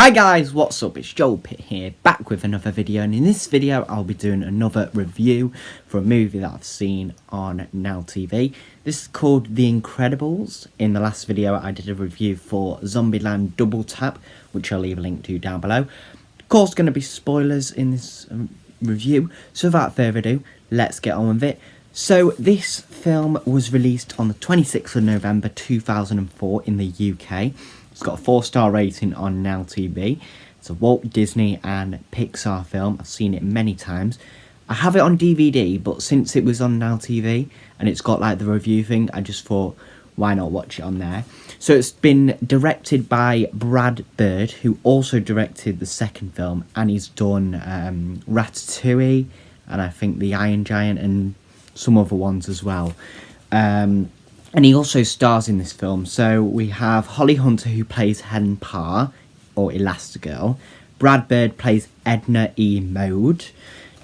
Hi guys, what's up? It's Joel Pitt here, back with another video, and in this video I'll be doing another review for a movie that I've seen on Now TV. This is called The Incredibles. In the last video I did a review for Zombieland Double Tap, which I'll leave a link to down below. Of course, going to be spoilers in this review, so without further ado, let's get on with it. So this film was released on the 26th of November 2004 in the UK. It's got a 4-star rating on Now TV. It's a Walt Disney and Pixar film. I've seen it many times. I have it on DVD, but since it was on Now TV and it's got like the review thing, I just thought, why not watch it on there? So it's been directed by Brad Bird, who also directed the second film, and he's done Ratatouille and I think The Iron Giant and some other ones as well. And he also stars in this film. So we have Holly Hunter, who plays Helen Parr, or Elastigirl. Brad Bird plays Edna E. Mode.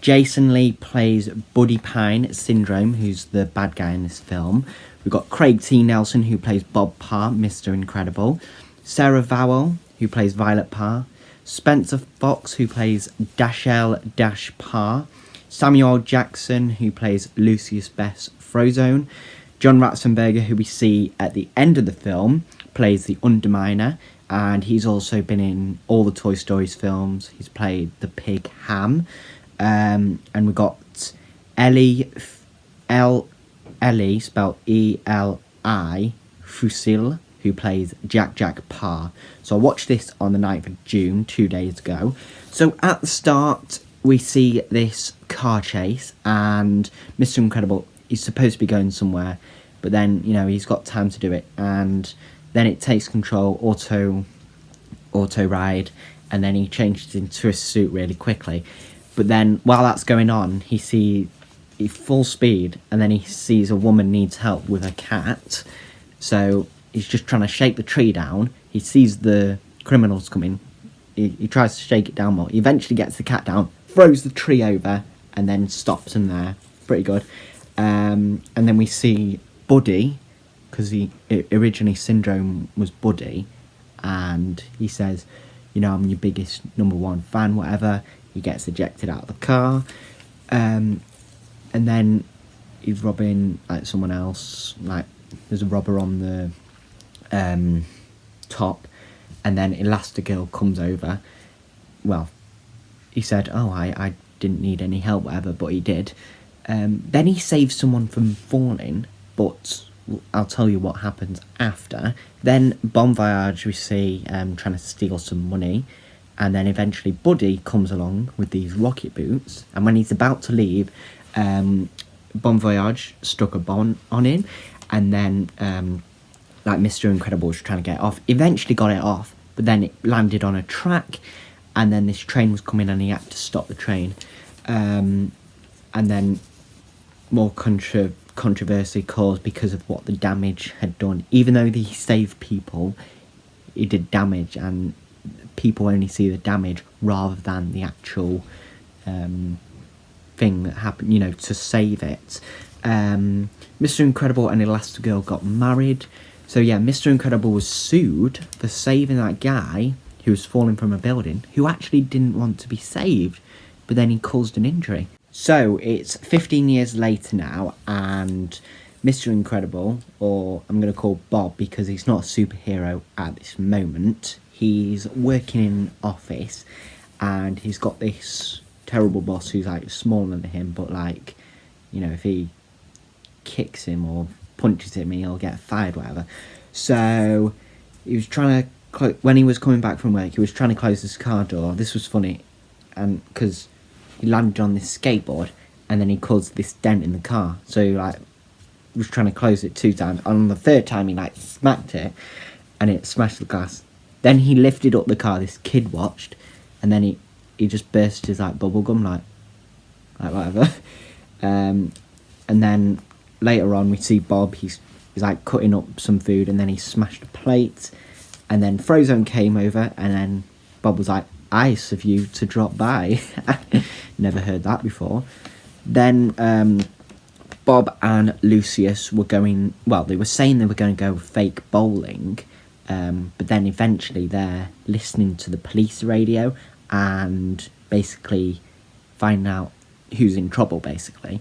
Jason Lee plays Buddy Pine Syndrome, who's the bad guy in this film. We've got Craig T. Nelson, who plays Bob Parr, Mr. Incredible. Sarah Vowell, who plays Violet Parr. Spencer Fox, who plays Dashel Dash Parr. Samuel Jackson, who plays Lucius Bess Frozone. John Ratzenberger, who we see at the end of the film, plays the Underminer, and he's also been in all the Toy Story films. He's played the pig Ham. And we've got Ellie, spelled E-L-I, Fusil, who plays Jack Parr. So I watched this on the 9th of June, 2 days ago. So at the start, we see this car chase, and Mr. Incredible, he's supposed to be going somewhere, but then, you know, he's got time to do it, and then it takes control, auto ride, and then he changes into a suit really quickly. But then, while that's going on, he full speed, and then he sees a woman needs help with a cat, so he's just trying to shake the tree down. He sees the criminals coming, he tries to shake it down more, he eventually gets the cat down, throws the tree over, and then stops him there. Pretty good. And then we see Buddy, because originally Syndrome was Buddy, and he says, you know, I'm your biggest #1 fan, whatever. He gets ejected out of the car, and then he's robbing like someone else, like there's a robber on the top, and then Elastigirl comes over. Well, he said, oh, I didn't need any help, whatever, but he did. Then he saves someone from falling, but I'll tell you what happens after. Then Bon Voyage we see trying to steal some money, and then eventually Buddy comes along with these rocket boots, and when he's about to leave, Bon Voyage struck a bomb on him, and then like Mr. Incredible was trying to get it off, eventually got it off, but then it landed on a track, and then this train was coming and he had to stop the train, and then more controversy caused because of what the damage had done. Even though he saved people, he did damage, and people only see the damage rather than the actual thing that happened, you know, to save it. Mr. Incredible and Elastigirl got married. So yeah, Mr. Incredible was sued for saving that guy who was falling from a building, who actually didn't want to be saved, but then he caused an injury. So it's 15 years later now, and Mr. Incredible, or I'm going to call Bob because he's not a superhero at this moment, he's working in an office, and he's got this terrible boss who's like smaller than him, but like, you know, if he kicks him or punches him, he'll get fired, whatever. So he was trying to, when he was coming back from work, he was trying to close his car door. This was funny, and because he landed on this skateboard, and then he caused this dent in the car. So he like was trying to close it 2 times, and on the 3rd time he like smacked it, and it smashed the glass. Then he lifted up the car. This kid watched, and then he just burst his like bubble gum, like whatever. And then later on we see Bob. He's like cutting up some food, and then he smashed a plate, and then Frozone came over, and then Bob was like, "Ice of you to drop by." Never heard that before. Then Bob and Lucius were going, well, they were saying they were going to go fake bowling, But then eventually they're listening to the police radio and basically finding out who's in trouble, basically.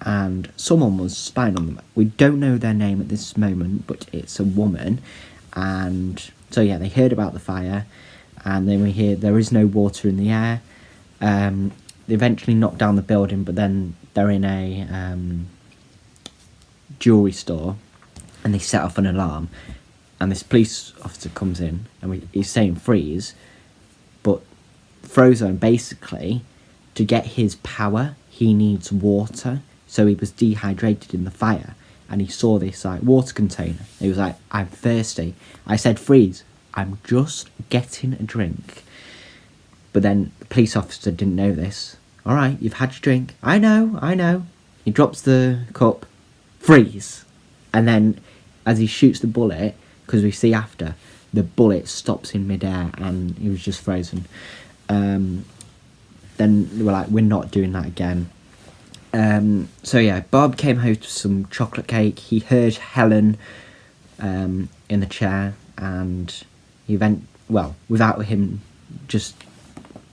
And someone was spying on them. We don't know their name at this moment, but it's a woman. And so yeah, they heard about the fire, and then we hear there is no water in the air. They eventually knock down the building, but then they're in a jewellery store, and they set off an alarm. And this police officer comes in, and he's saying freeze, but Frozone, basically, to get his power, he needs water. So he was dehydrated in the fire, and he saw this like water container. He was like, I'm thirsty. I said freeze. I'm just getting a drink. But then the police officer didn't know this. All right, you've had your drink. I know. He drops the cup. Freeze. And then as he shoots the bullet, because we see after, the bullet stops in midair and he was just frozen. Then we're like, we're not doing that again. So yeah, Bob came home to some chocolate cake. He heard Helen in the chair, and without him just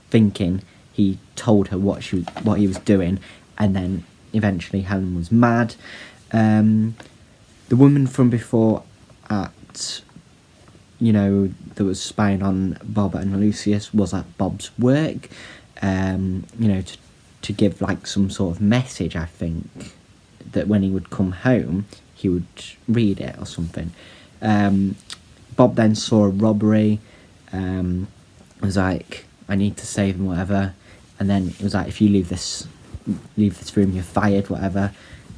thinking, he told her what he was doing, and then eventually Helen was mad. The woman from before that was spying on Bob and Lucius was at Bob's work, to give like some sort of message, I think, that when he would come home he would read it or something. Bob then saw a robbery, was like, I need to save him, whatever, and then it was like, if you leave this room, you're fired, whatever.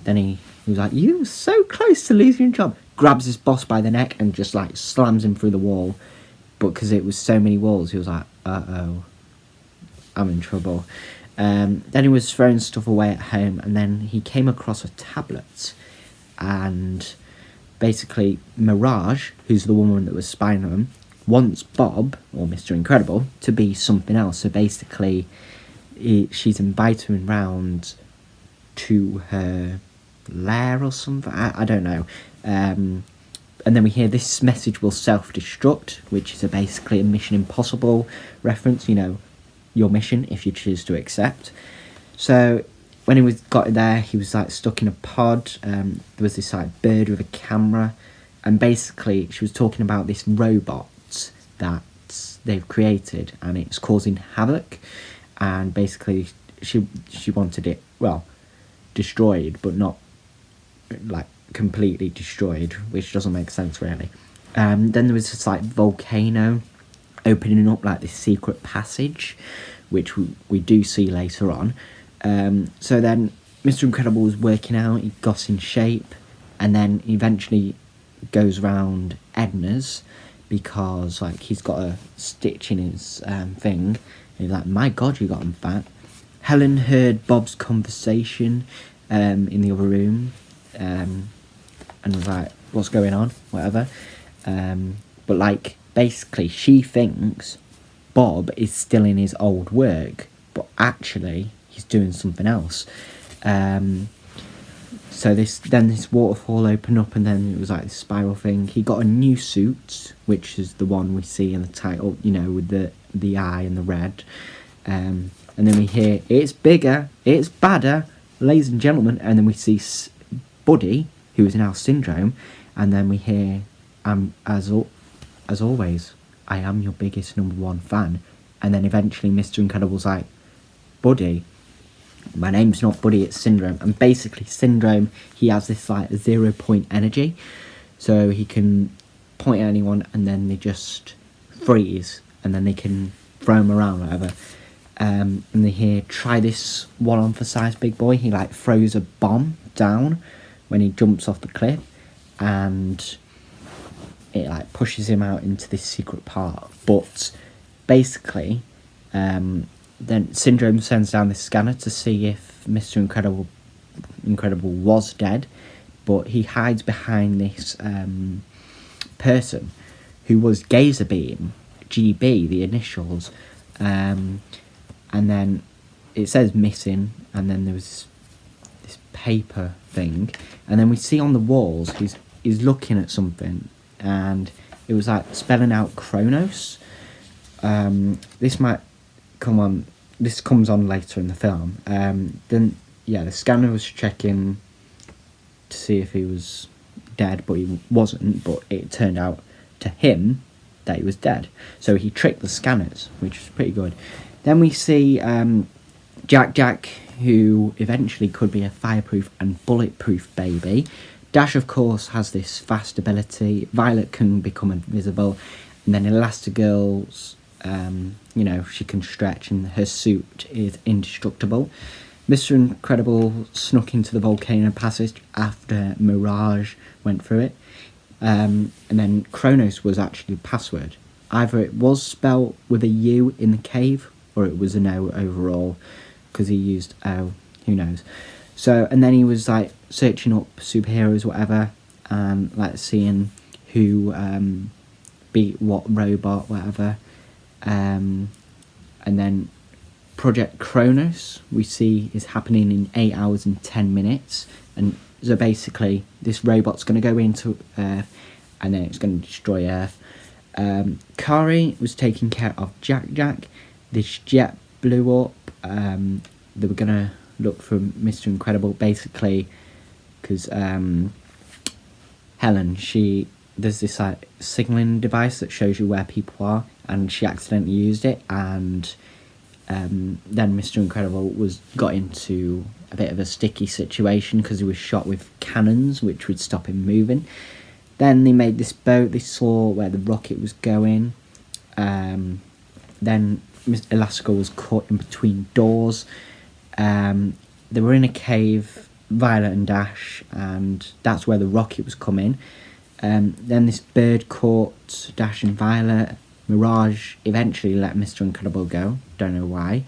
Then he was like, you were so close to losing your job. Grabs his boss by the neck and just like slams him through the wall. But because it was so many walls, he was like, uh-oh, I'm in trouble. Then he was throwing stuff away at home, and then he came across a tablet, and basically Mirage, who's the woman that was spying on him, wants Bob, or Mr. Incredible, to be something else. So basically she's inviting him round to her lair or something, I don't know. And then we hear this message will self-destruct, which is basically a Mission Impossible reference, your mission if you choose to accept. So when he got there, he was like stuck in a pod. There was this like bird with a camera, and basically she was talking about this robot that they've created, and it's causing havoc. And basically she wanted it destroyed, but not like completely destroyed, which doesn't make sense really. Then there was this like volcano opening up like this secret passage, which we do see later on. So then Mr. Incredible was working out, he got in shape, and then eventually goes round Edna's because like he's got a stitch in his thing, and he's like, my god, you got him fat. Helen heard Bob's conversation in the other room, and was like, what's going on, whatever. But like basically she thinks Bob is still in his old work, but actually he's doing something else. So this waterfall opened up, and then it was like this spiral thing. He got a new suit, which is the one we see in the title, with the eye and the red. And then we hear, it's bigger, it's badder, ladies and gentlemen. And then we see Buddy, who is now Syndrome, and then we hear, as always, I am your biggest #1 fan. And then eventually Mr. Incredible's like, Buddy, my name's not Buddy, it's Syndrome. And basically Syndrome, he has this like 0-point energy, so he can point at anyone and then they just freeze, and then they can throw him around, whatever. And they hear, try this one on for size, big boy. He like throws a bomb down when he jumps off the cliff, and it like pushes him out into this secret part. But basically then Syndrome sends down this scanner to see if Mr. Incredible was dead, but he hides behind this person who was Gazerbeam, GB, the initials, and then it says missing, and then there was this paper thing, and then we see on the walls he's looking at something, and it was like spelling out Kronos. This might come on. This comes on later in the film. Then yeah, the scanner was checking to see if he was dead, but he wasn't. But it turned out to him that he was dead. So he tricked the scanners, which was pretty good. Then we see Jack, who eventually could be a fireproof and bulletproof baby. Dash, of course, has this fast ability. Violet can become invisible. And then Elastigirl's, she can stretch and her suit is indestructible. Mr. Incredible snuck into the volcano passage after Mirage went through it. And then Kronos was actually a password. Either it was spelled with a U in the cave, or it was an O overall, because he used O, who knows. So, and then he was like searching up superheroes, whatever, and like seeing who beat what robot, whatever. And then Project Kronos, we see, is happening in 8 hours and 10 minutes. And so basically, this robot's going to go into Earth, and then it's going to destroy Earth. Kari was taking care of Jack. This jet blew up. They were going to look for Mr. Incredible, basically, because Helen, there's this like signalling device that shows you where people are, and she accidentally used it, and then Mr. Incredible got into a bit of a sticky situation because he was shot with cannons, which would stop him moving. Then they made this boat. They saw where the rocket was going. Then Elastigirl was caught in between doors. They were in a cave, Violet and Dash, and that's where the rocket was coming. Then this bird caught Dash and Violet. Mirage eventually let Mr. Incredible go. Don't know why.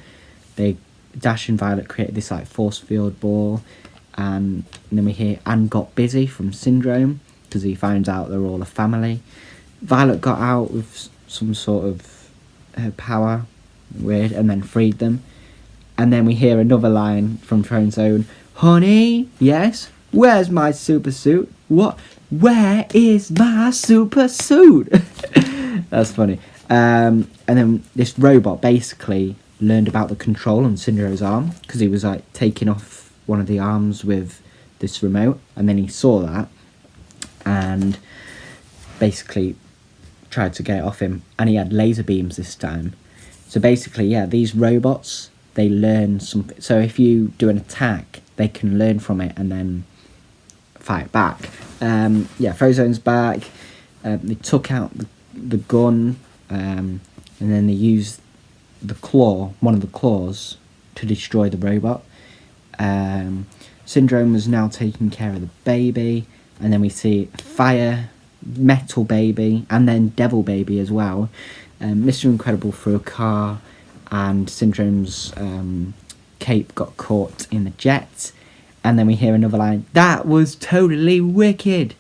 Dash and Violet created this like force field ball, and then we hear Anne got busy from Syndrome because he finds out they're all a family. Violet got out with some sort of her power, weird, and then freed them. And then we hear another line from Throne Zone. Honey, yes? Where's my super suit? What? Where is my super suit? That's funny. And then this robot basically learned about the control on Cindero's arm, because he was like taking off one of the arms with this remote, and then he saw that and basically tried to get it off him, and he had laser beams this time. So basically, yeah, these robots, they learn something. So if you do an attack, they can learn from it and then fight back. Frozone's back. They took out the gun, and then they used the claw, one of the claws, to destroy the robot. Syndrome was now taking care of the baby, and then we see fire, metal baby, and then devil baby as well. Mr. Incredible threw a car, and Syndrome's cape got caught in the jet. And then we hear another line, "That was totally wicked."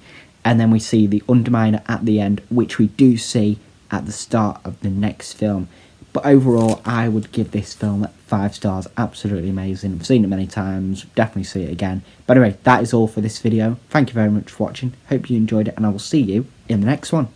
And then we see the Underminer at the end, which we do see at the start of the next film. But overall, I would give this film 5 stars. Absolutely amazing. I've seen it many times. Definitely see it again. But anyway, that is all for this video. Thank you very much for watching. Hope you enjoyed it, and I will see you in the next one.